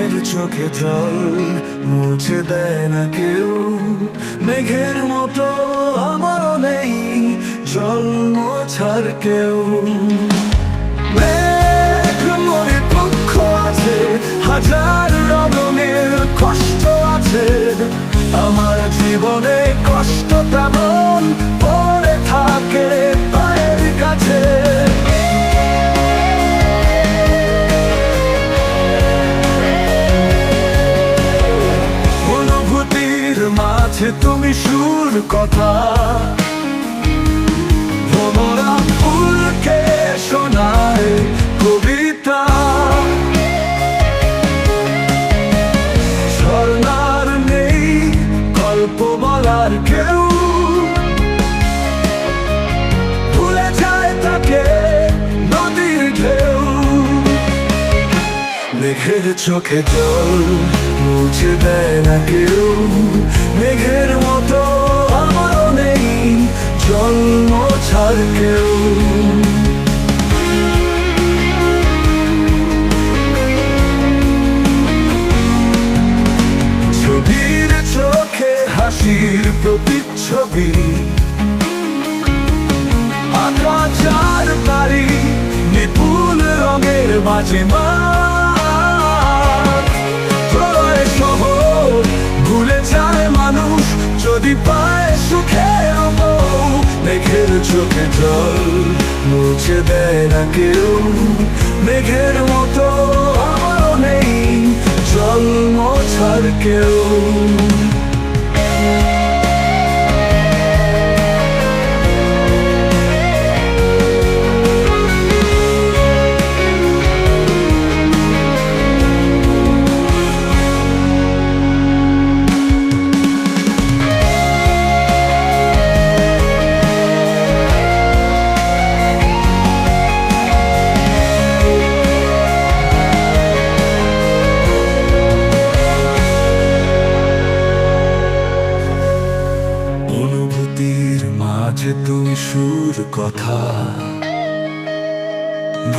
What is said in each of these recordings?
মেঘের চোখে জল মুছে দেয় না কেউ। মেঘের মতো আমারও নেই জল মোছার কেউ। মেঘ মনে দুঃখ আছে, হাজার রঙের কষ্ট আছে। আমার জীবনে কষ্ট তেমন পড়ে থাকে পায়ের কাছে। অনুভূতির মাঝে তুমি সুর কথা, ভোমরা ফুলকে শোনায় কবিতা। ঝর্ণার নেই গল্প বলার কেউ, ভুলে যায় তাকে নদীর ঢেউ। মেঘের চোখে জল মুছে দেয় না কেউ। মেঘের মতো আমারও নেই জল মোছার কেউ। ছবির চোখে হাসির প্রতিচ্ছবি, আঁকা চার তারি নিপুণ রঙের মাঝে মা। ভুলে যায় মানুষ যদি পায় সুখের বউ। মেঘের চোখে জল মুছে দেয় না কেউ। মেঘের মতো আমারও নেই জল মোছার কেউ। অনুভূতির মাঝে তুমি সুর কথা,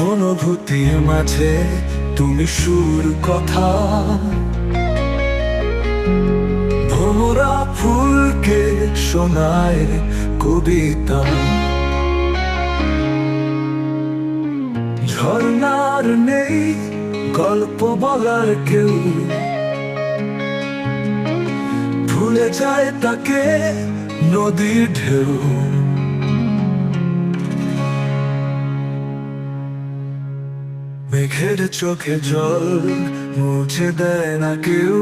অনুভূতির মাঝে তুমি সুর কথা। ভোমরা ফুলকে শোনায় কবিতা। ঝর্ণার নেই গল্প বলার কেউ, ভুলে যায় তাকে নদীর ঢেউ। মেঘের চোখে জল মুছে দেয় না কেউ।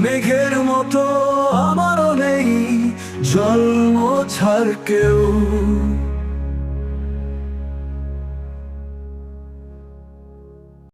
মেঘের মতো আমারও নেই জল মোছার কেউ।